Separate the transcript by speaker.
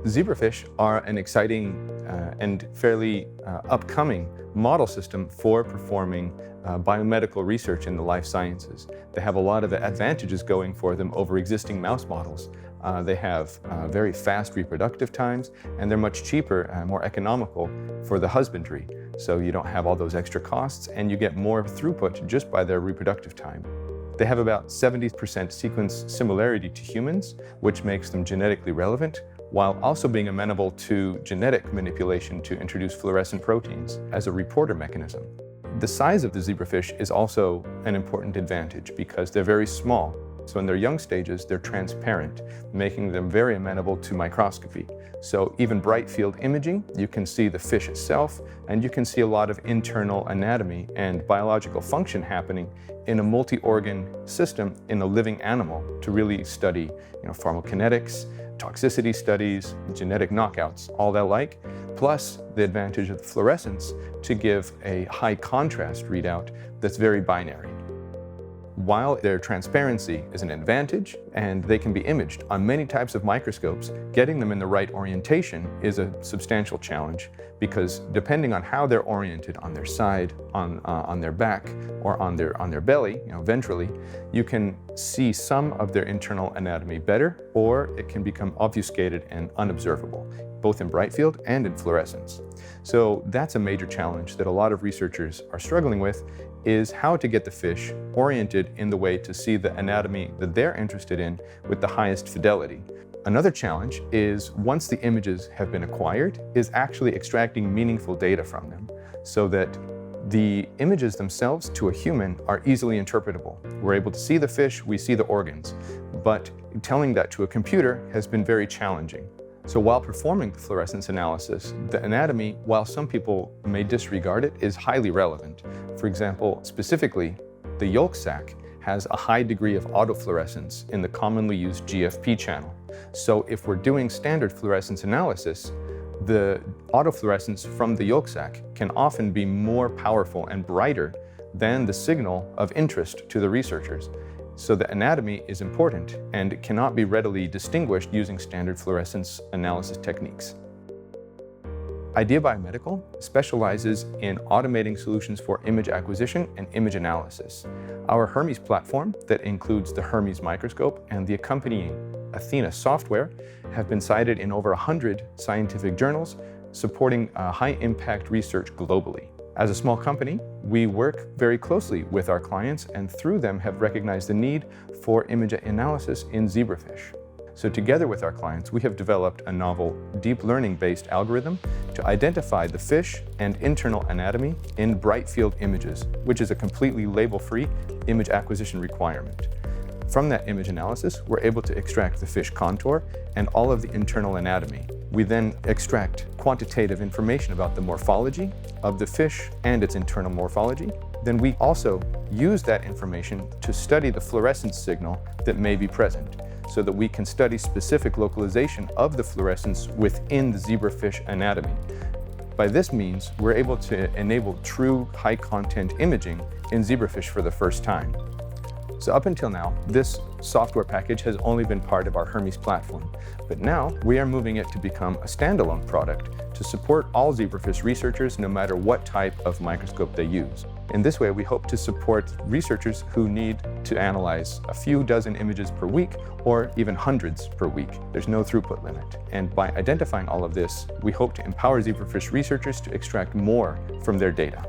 Speaker 1: Zebrafish are an exciting and fairly upcoming model system for performing biomedical research in the life sciences. They have a lot of advantages going for them over existing mouse models. They have very fast reproductive times, and they're much cheaper and more economical for the husbandry. So you don't have all those extra costs, and you get more throughput just by their reproductive time. They have about 70% sequence similarity to humans, which makes them genetically relevant, while also being amenable to genetic manipulation to introduce fluorescent proteins as a reporter mechanism. The size of the zebrafish is also an important advantage because they're very small. So in their young stages, they're transparent, making them very amenable to microscopy. So even bright field imaging, you can see the fish itself, and you can see a lot of internal anatomy and biological function happening in a multi-organ system in a living animal to really study, pharmacokinetics, toxicity studies, genetic knockouts, all that like, plus the advantage of the fluorescence to give a high contrast readout that's very binary. While their transparency is an advantage and they can be imaged on many types of microscopes, getting them in the right orientation is a substantial challenge because depending on how they're oriented on their side, on their back, or on their belly, ventrally, you can see some of their internal anatomy better, or it can become obfuscated and unobservable, both in bright field and in fluorescence. So that's a major challenge that a lot of researchers are struggling with, is how to get the fish oriented in the way to see the anatomy that they're interested in with the highest fidelity. Another challenge is, once the images have been acquired, is actually extracting meaningful data from them so that the images themselves to a human are easily interpretable. We're able to see the fish, we see the organs, but telling that to a computer has been very challenging. So while performing the fluorescence analysis, the anatomy, while some people may disregard it, is highly relevant. For example, specifically, the yolk sac has a high degree of autofluorescence in the commonly used GFP channel. So if we're doing standard fluorescence analysis, the autofluorescence from the yolk sac can often be more powerful and brighter than the signal of interest to the researchers. So the anatomy is important and cannot be readily distinguished using standard fluorescence analysis techniques. IDEA Biomedical specializes in automating solutions for image acquisition and image analysis. Our Hermes platform, that includes the Hermes microscope and the accompanying Athena software, have been cited in over 100 scientific journals, supporting high-impact research globally. As a small company, we work very closely with our clients and through them have recognized the need for image analysis in zebrafish. So together with our clients, we have developed a novel deep learning-based algorithm to identify the fish and internal anatomy in bright field images, which is a completely label-free image acquisition requirement. From that image analysis, we're able to extract the fish contour and all of the internal anatomy. We then extract quantitative information about the morphology of the fish and its internal morphology. Then we also use that information to study the fluorescence signal that may be present, so that we can study specific localization of the fluorescence within the zebrafish anatomy. By this means, we're able to enable true high-content imaging in zebrafish for the first time. So up until now, this software package has only been part of our Hermes platform, but now we are moving it to become a standalone product to support all zebrafish researchers no matter what type of microscope they use. In this way, we hope to support researchers who need to analyze a few dozen images per week or even hundreds per week. There's no throughput limit. And by identifying all of this, we hope to empower zebrafish researchers to extract more from their data.